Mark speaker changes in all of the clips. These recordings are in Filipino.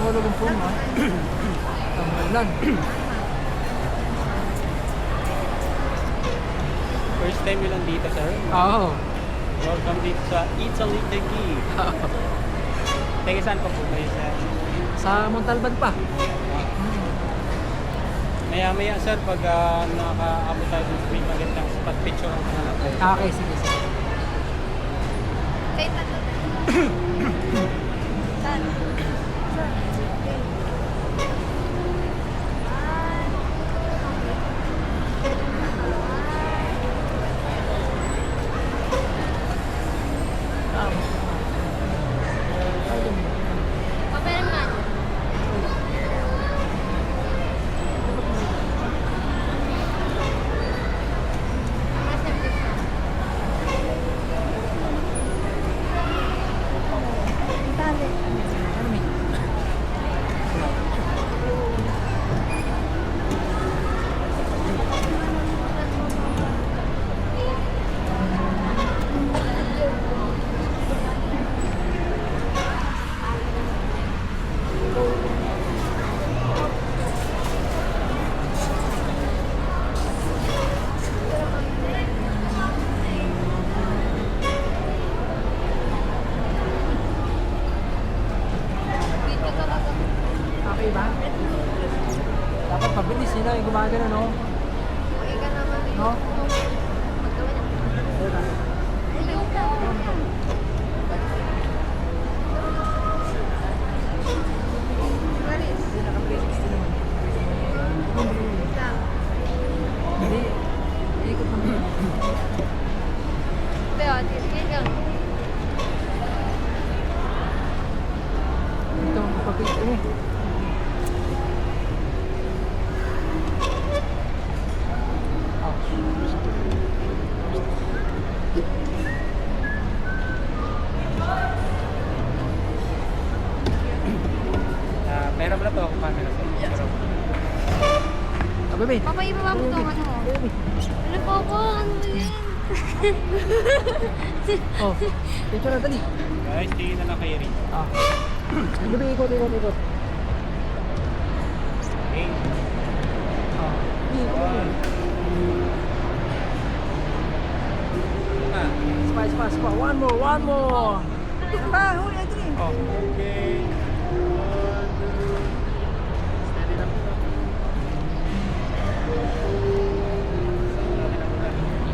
Speaker 1: Nahulog ang phone mo. Ang ulan.
Speaker 2: First time nyo lang dito, sir.
Speaker 1: Oo.
Speaker 2: Welcome dito sa Italy Degi. Teka, saan pa po kayo, sir?
Speaker 1: Sa Montalban pa.
Speaker 2: Maya-maya, sir, pag nakaabot tayo ng free magandang spot picture ang hanap tayo.
Speaker 1: Okay, sige, sige.
Speaker 3: Kay tato. Saan? Papel man.
Speaker 1: Ano may?
Speaker 3: Video ka ba?
Speaker 1: Okay ba? Dapat mabilis sila yung gumagano, no?
Speaker 3: Okay ka naman.
Speaker 1: No?
Speaker 3: Maggawa na.
Speaker 1: Diba?
Speaker 3: Ayaw ka. Maris.
Speaker 1: Hindi, naka-360 naman.
Speaker 3: Lang.
Speaker 1: Hindi. Ikot naman.
Speaker 3: Pero, sige lang.
Speaker 1: Ito, magpapicture eh.
Speaker 2: Meron na po ako camera, sir. Pero,
Speaker 1: Bebe.
Speaker 3: Papa, ibaba mo ito. Ano?
Speaker 1: Bebe.
Speaker 3: Ano po po? Ano yan?
Speaker 1: Oh, picture na dali.
Speaker 2: guys, tingin na lang kayo rin.
Speaker 1: Ah. Bebe, ikot, ikot, ikot.
Speaker 2: Okay.
Speaker 1: Ah. Ikot, ikot.
Speaker 2: Ah,
Speaker 1: Spice, spice, spice. One more, one more. Ah, huli, Adri.
Speaker 2: oh, okay.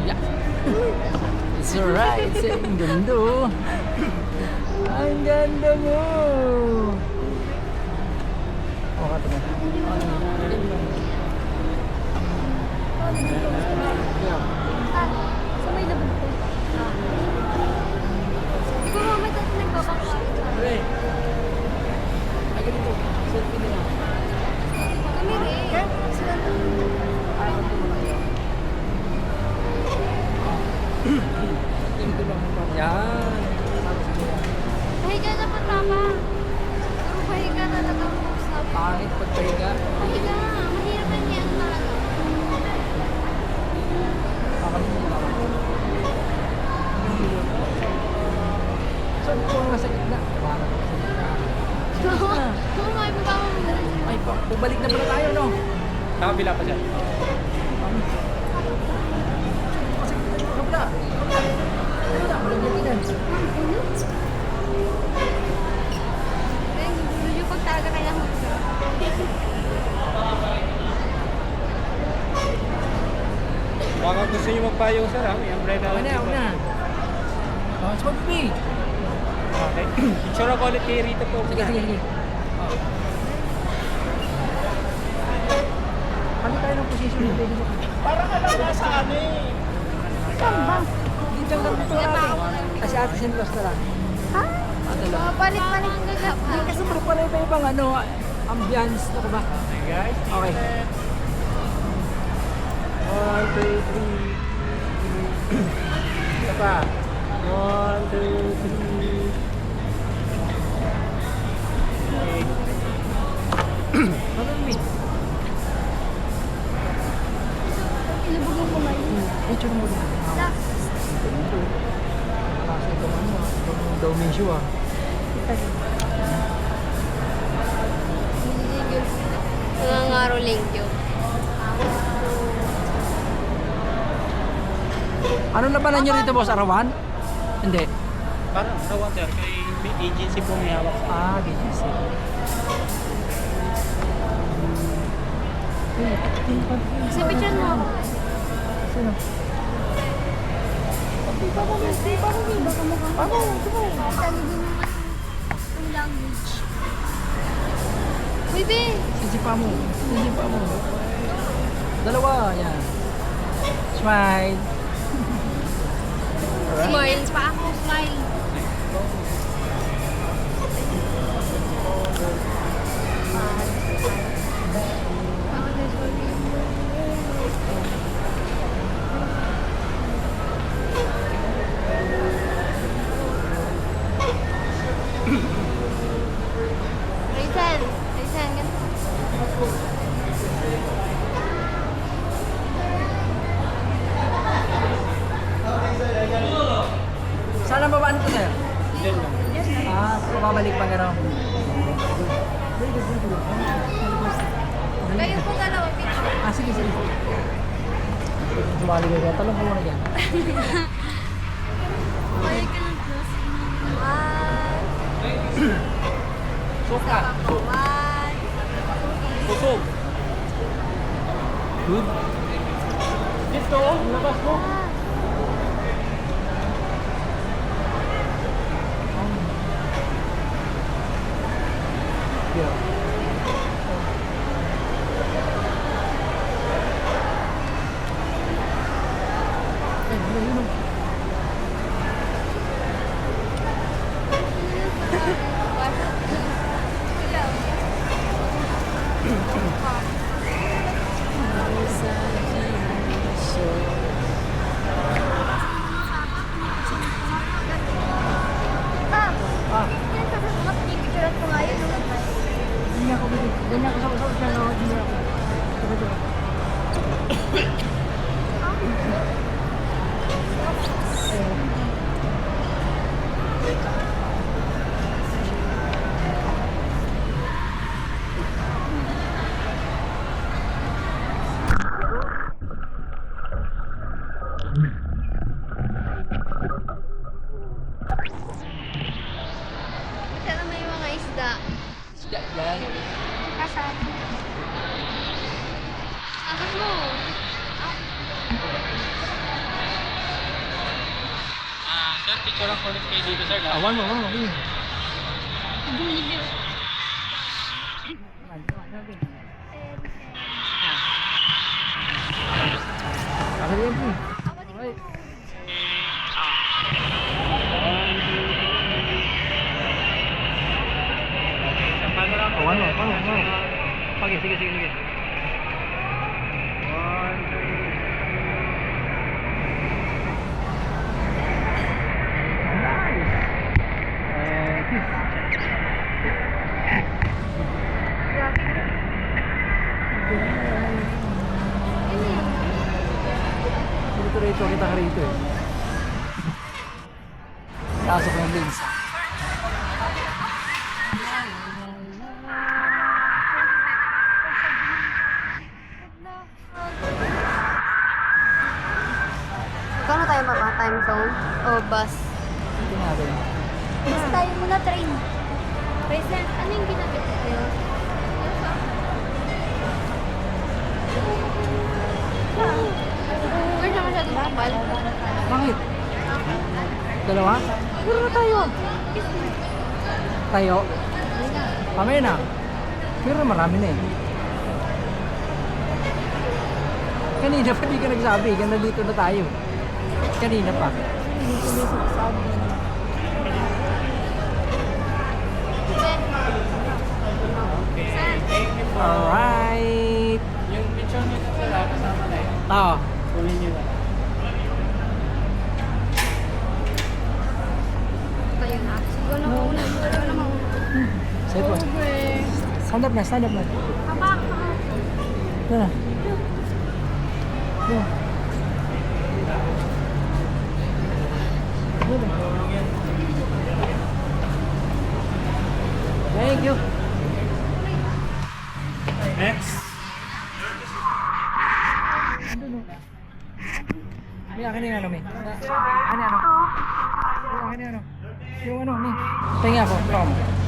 Speaker 1: Yeah. It's alright. Ang ganda, oh. Ang ganda mo. Oh, kato mo.
Speaker 3: Sa may labog ko. Di ba mama dati nagbabangkari ka?
Speaker 1: Hey. Ay, ganito. Selfie nila.
Speaker 3: Kami rin. Sila na.
Speaker 1: Ayaw ko mo lang. Ganito lang mo. Yan.
Speaker 3: Pahiga na po, Papa. Puro pahiga na nag-uusap.
Speaker 1: Pangit pagpahiga.
Speaker 3: Pahiga. Mahirap na niya ang talo.
Speaker 1: Kakal mo lang. Saan ko nga sa gitna? Parang sa gitna.
Speaker 3: Oo, may baba mo na.
Speaker 1: Ay, bubalik na pala tayo, no?
Speaker 2: Nakabila pa siya.
Speaker 1: Kasi, kabla. Ayun na, malagyan.
Speaker 3: Eh, medyo pag talaga kailangan mo.
Speaker 2: Baka gusto nyo magpayong, sir, ha? May umbrella
Speaker 1: Una,
Speaker 2: dito.
Speaker 1: una. Oh, it's me.
Speaker 2: Okay. Picture ako ulit kay Rito po.
Speaker 1: Sige, sige, sige. Kami tayo ng position na pwede mo.
Speaker 2: Parang ka lang nasa ano eh.
Speaker 1: Saan ba? Dito lang dito natin. Kasi ate sinlos na lang.
Speaker 3: Ha?
Speaker 1: Ate lang.
Speaker 3: Palit-palit ka ka.
Speaker 1: Hindi kasi pala iba-ibang ano, ambience. Ano ba?
Speaker 2: Okay, guys.
Speaker 1: Okay.
Speaker 2: 1, 2, 3. Isa pa. 1, 2, 3. Okay.
Speaker 1: Ano mi?
Speaker 3: Ilubog yung kumay.
Speaker 1: Picture mo din.
Speaker 3: Sak.
Speaker 1: Ito. Kasi ito ano, itong daw medyo ah.
Speaker 3: Ito. tomorrow, link you.
Speaker 1: Ano na pala nyo rito, boss? Arawan? Hindi.
Speaker 2: Parang sa water, kay may agency po may hawak sa
Speaker 1: BGC.
Speaker 3: Kasi picture mo ako.
Speaker 1: Sino?
Speaker 3: Baka mukha.
Speaker 1: Ako.
Speaker 3: Sabi din naman yung language. Uy, be!
Speaker 1: Sisipa mo. Sisipa mo. Dalawa. Yan. Smile.
Speaker 3: Smile pa ako, smile. Raisan, ganito.
Speaker 1: Saan ang babaan ito, sir?
Speaker 2: Diyan lang.
Speaker 1: Babalik pa gano'n.
Speaker 3: Kayo po dalawa, picture.
Speaker 1: Sige. Sumali ka dyan. Talong ko muna dyan.
Speaker 3: Balik ka ng close.
Speaker 1: Suka.
Speaker 3: One.
Speaker 2: Kusog.
Speaker 1: Good.
Speaker 2: Dito, labas mo.
Speaker 1: Yeah. Ganyan ako sa siya.
Speaker 3: Sana may mga isda.
Speaker 1: Yan.
Speaker 3: Kasan? Akin mo.
Speaker 2: Sir, picture ang ulit kayo dito, sir.
Speaker 1: Awan mo. Kasi yan po. Okay.
Speaker 2: Paano lang?
Speaker 1: Paano? Sige. Rito kita ka rito eh. Pasok ng lens.
Speaker 3: Kano tayo time zone? O bus?
Speaker 1: Ito natin.
Speaker 3: Bus tayo muna, train. Present, ano yung ginamit tayo? Where naman siya dumakbal?
Speaker 1: Bakit? Dalawa? Siguro na tayo. Tayo? Mamaya na. Pero marami na eh. Kanina pa di ka nagsabi. Ganda dito na tayo. Kanina pa. Alright.
Speaker 2: Yung picture nito, sir, kasama na yun.
Speaker 1: Oo.
Speaker 2: Kunin nyo na.
Speaker 3: Tayo na. Siguro na mauna. Siguro na mauna.
Speaker 1: Safe po. Stand up na.
Speaker 3: Kapak.
Speaker 1: Ito na. Ito. Thank you.
Speaker 2: Next.
Speaker 1: May akin yung ano, may. Ano, ano? May akin yung ano. Yung ano, may. Pahinga ako, from.